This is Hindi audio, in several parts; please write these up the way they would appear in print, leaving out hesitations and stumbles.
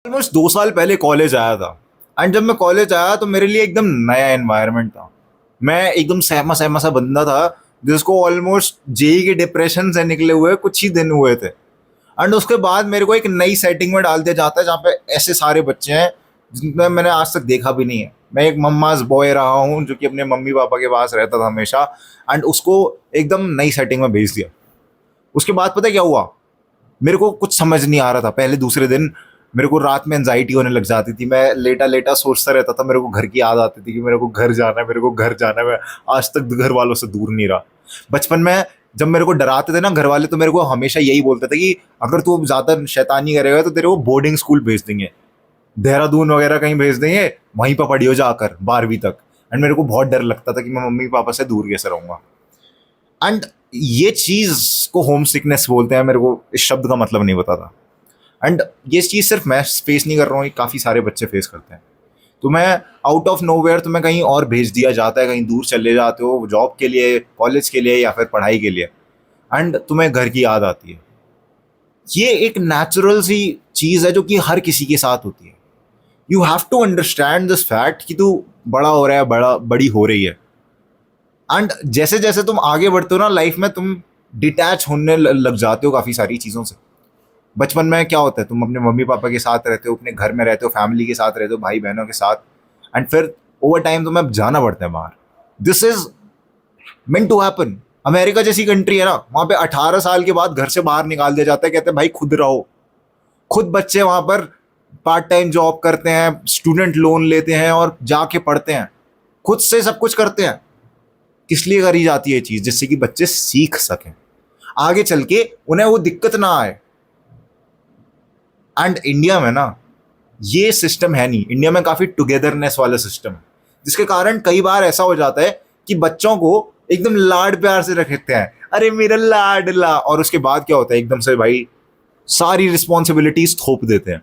ऑलमोस्ट 2 साल पहले कॉलेज आया था। एंड जब मैं कॉलेज आया तो मेरे लिए एकदम नया एनवायरनमेंट था। मैं एकदम सहमा सहमा सा बंदा था जिसको ऑलमोस्ट जेई के डिप्रेशन से निकले हुए कुछ ही दिन हुए थे। एंड उसके बाद मेरे को एक नई सेटिंग में डाल दिया जाता है जहाँ पे ऐसे सारे बच्चे हैं जिनमें मैंने आज तक देखा भी नहीं है। मैं एक मम्माज बॉय रहा हूँ जो कि अपने मम्मी पापा के पास रहता था हमेशा। एंड उसको एकदम नई सेटिंग में भेज दिया। उसके बाद पता है क्या हुआ? मेरे को कुछ समझ नहीं आ रहा था। पहले दूसरे दिन मेरे को रात में एंजाइटी होने लग जाती थी। मैं लेटा लेटा सोचता रहता था। मेरे को घर की याद आती थी कि मेरे को घर जाना है, मेरे को घर जाना है। मैं आज तक घर वालों से दूर नहीं रहा। बचपन में जब मेरे को डराते थे ना घर वाले, तो मेरे को हमेशा यही बोलते थे कि अगर तू ज़्यादा शैतानी करेगा तो तेरे को बोर्डिंग स्कूल भेज देंगे, देहरादून वगैरह कहीं भेज देंगे, वहीं पर पढ़ियो जाकर 12वीं तक। एंड मेरे को बहुत डर लगता था कि मैं मम्मी पापा से दूर कैसे रहूँगा। एंड ये चीज़ को होम सिकनेस बोलते हैं। मेरे को इस शब्द का मतलब नहीं पता था। एंड ये चीज़ सिर्फ मैं फेस नहीं कर रहा हूँ, ये काफ़ी सारे बच्चे फेस करते हैं। तुम्हें आउट ऑफ नोवेयर तुम्हें कहीं और भेज दिया जाता है, कहीं दूर चले जाते हो जॉब के लिए, कॉलेज के लिए या फिर पढ़ाई के लिए। एंड तुम्हें घर की याद आती है। ये एक नेचुरल सी चीज़ है जो कि हर किसी के साथ होती है। You have to understand this fact कि तू बड़ा हो रहा है, बड़ी हो रही है। एंड जैसे जैसे तुम आगे बढ़ते हो ना लाइफ में, तुम डिटैच होने लग जाते हो काफ़ी सारी चीज़ों से। बचपन में क्या होता है, तुम अपने मम्मी पापा के साथ रहते हो, अपने घर में रहते हो, फैमिली के साथ रहते हो, भाई बहनों के साथ। एंड फिर ओवर टाइम तुम्हें जाना पड़ता है बाहर। This is meant to happen. America जैसी कंट्री है ना, वहाँ पे 18 साल के बाद घर से बाहर निकाल दिया जाता है। कहते हैं भाई खुद रहो। खुद बच्चे वहाँ पर पार्ट टाइम जॉब करते हैं, स्टूडेंट लोन लेते हैं और जाके पढ़ते हैं। खुद से सब कुछ करते हैं। किस लिए करी जाती है ये चीज़? जिससे कि बच्चे सीख सकें, आगे चल के उन्हें वो दिक्कत ना आए। एंड इंडिया में ना ये सिस्टम है नहीं। इंडिया में काफ़ी टुगेदरनेस वाला सिस्टम है, जिसके कारण कई बार ऐसा हो जाता है कि बच्चों को एकदम लाड प्यार से रखते हैं, अरे मेरा लाडला। और उसके बाद क्या होता है, एकदम से भाई सारी रिस्पॉन्सिबिलिटीज थोप देते हैं।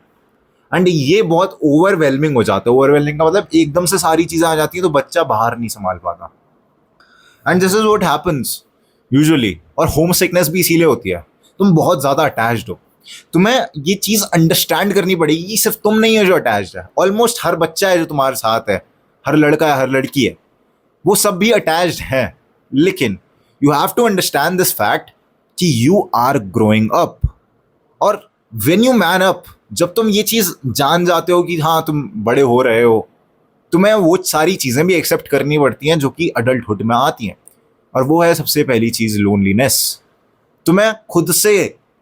एंड ये बहुत ओवरवेलमिंग हो जाता है। ओवरवेलमिंग का मतलब एकदम से सारी चीज़ें आ जाती हैं तो बच्चा बाहर नहीं संभाल पाता। And this is what happens usually. और होम सिकनेस भी इसीलिए होती है, तुम बहुत ज़्यादा अटैच्ड हो। तुम्हें ये चीज़ अंडरस्टैंड करनी पड़ेगी कि सिर्फ तुम नहीं हो जो अटैच्ड है। ऑलमोस्ट हर बच्चा है जो तुम्हारे साथ है, हर लड़का है, हर लड़की है, वो सब भी अटैच्ड हैं। लेकिन you have to understand this fact कि यू आर ग्रोइंग अप। और वेन यू मैन अप, जब तुम ये चीज़ जान जाते हो कि हाँ तुम बड़े हो रहे हो, तुम्हें वो सारी चीज़ें भी एक्सेप्ट करनी पड़ती हैं जो कि अडल्टहुड में आती हैं। और वो है सबसे पहली चीज़, लोनलीनेस। तुम्हें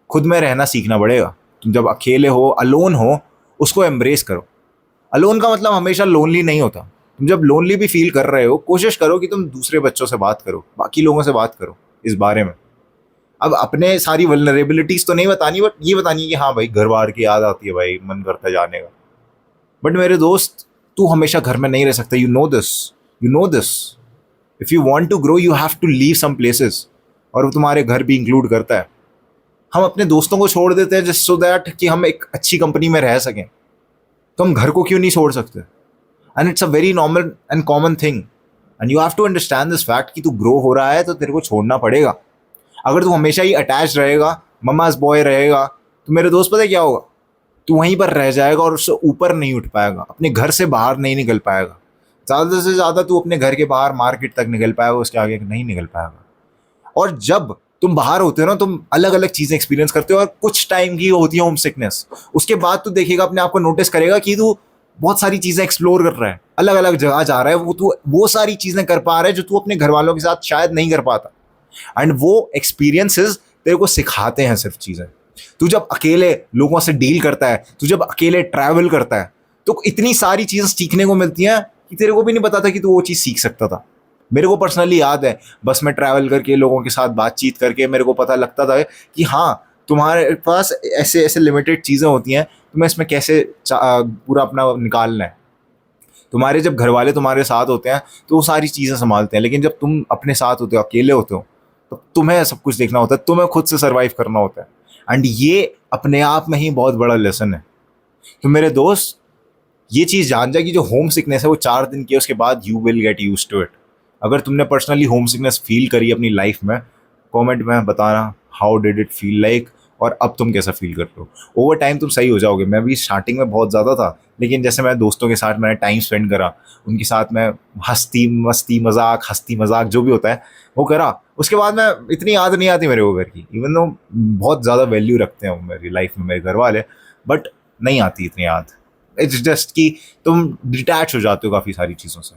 खुद में रहना सीखना पड़ेगा। तुम जब अकेले हो, अलोन हो, उसको एम्ब्रेस करो। अलोन का मतलब हमेशा लोनली नहीं होता। तुम जब लोनली भी फील कर रहे हो, कोशिश करो कि तुम दूसरे बच्चों से बात करो, बाकी लोगों से बात करो इस बारे में। अब अपने सारी वल्नरेबिलिटीज तो नहीं बतानी, बट ये बतानी है कि हाँ भाई घर बार की याद आती है, भाई मन करता है जाने का। बट मेरे दोस्त, तू हमेशा घर में नहीं रह सकता। You know this, you know this. If you want to grow you have to leave some places, और वो तुम्हारे घर भी इंक्लूड करता है। हम अपने दोस्तों को छोड़ देते हैं जस्ट सो दैट कि हम एक अच्छी कंपनी में रह सकें। तो हम घर को क्यों नहीं छोड़ सकते? And it's a very normal and common thing. And you have to understand this fact कि तू ग्रो हो रहा है तो तेरे को छोड़ना पड़ेगा। अगर तू हमेशा ही अटैच रहेगा, मम्माज बॉय रहेगा, तो मेरे दोस्त पता है क्या होगा? तू वहीं पर रह जाएगा और उससे ऊपर नहीं उठ पाएगा, अपने घर से बाहर नहीं निकल पाएगा। ज़्यादा से ज़्यादा तू अपने घर के बाहर मार्केट तक निकल पाएगा, उसके आगे नहीं निकल पाएगा। और जब तुम बाहर होते हो ना, तुम अलग अलग चीज़ें एक्सपीरियंस करते हो, और कुछ टाइम की होती है होम सिकनेस। उसके बाद तू देखेगा, अपने आप को नोटिस करेगा कि तू बहुत सारी चीज़ें एक्सप्लोर कर रहा है, अलग अलग जगह जा रहा है। तू वो सारी चीज़ें कर पा रहा है जो तू अपने घर वालों के साथ शायद नहीं कर पाता। एंड वो एक्सपीरियंसेस तेरे को सिखाते हैं सिर्फ चीज़ें। तू जब अकेले लोगों से डील करता है, तू जब अकेले ट्रैवल करता है, तो इतनी सारी चीज़ें सीखने को मिलती हैं कि तेरे को भी नहीं पता था कि तू वो चीज़ सीख सकता था। मेरे को पर्सनली याद है, बस में ट्रैवल करके लोगों के साथ बातचीत करके मेरे को पता लगता था कि हाँ तुम्हारे पास ऐसे ऐसे लिमिटेड चीज़ें होती हैं, तुम्हें इसमें कैसे पूरा अपना निकालना है। तुम्हारे जब घर वाले तुम्हारे साथ होते हैं तो वो सारी चीज़ें संभालते हैं, लेकिन जब तुम अपने साथ होते हो, अकेले होते हो, तो तुम्हें सब कुछ देखना होता है, तुम्हें खुद से सर्वाइव करना होता है। एंड ये अपने आप में ही बहुत बड़ा लेसन है। तो मेरे दोस्त, ये चीज़ जान जाए कि जो होम सिकनेस है वो 4 दिन की है, उसके बाद you will get use to it. अगर तुमने पर्सनली होम सिकनेस फील करी अपनी लाइफ में, कमेंट में बताना how did it feel like. और अब तुम कैसा फील कर रहे हो। ओवर टाइम तुम सही हो जाओगे। मैं भी स्टार्टिंग में बहुत ज़्यादा था, लेकिन जैसे मैं दोस्तों के साथ मैंने टाइम स्पेंड करा, उनके साथ मैं हस्ती मजाक जो भी होता है वो करा, उसके बाद मैं इतनी याद नहीं आती मेरे को घर की। इवन दो बहुत ज़्यादा वैल्यू रखते हैं मेरी लाइफ में मेरे घर वाले, बट नहीं आती इतनी याद। इट्स जस्ट कि तुम डिटैच हो जाते हो काफ़ी सारी चीज़ों से।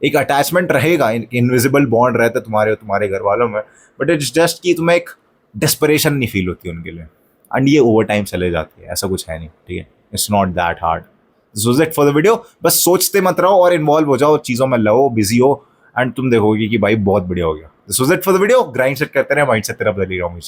एक अटैचमेंट रहेगा, इनविजिबल बॉन्ड रहता है तुम्हारे और तुम्हारे घर वालों में, बट इट्स जस्ट कि तुम्हें एक डेस्परेशन नहीं फील होती उनके लिए, एंड ये ओवर टाइम चले जाती है। ऐसा कुछ है नहीं, ठीक है। It's not that hard. This was it for the video. बस सोचते मत रहो और इन्वॉल्व हो जाओ, चीज़ों में लो, बिजी हो, एंड तुम देखोगे कि भाई बहुत बढ़िया हो गया। This was it for the video. Grind set करते रहे, माइंड सेट तेरा बदल ही रहा हूँ।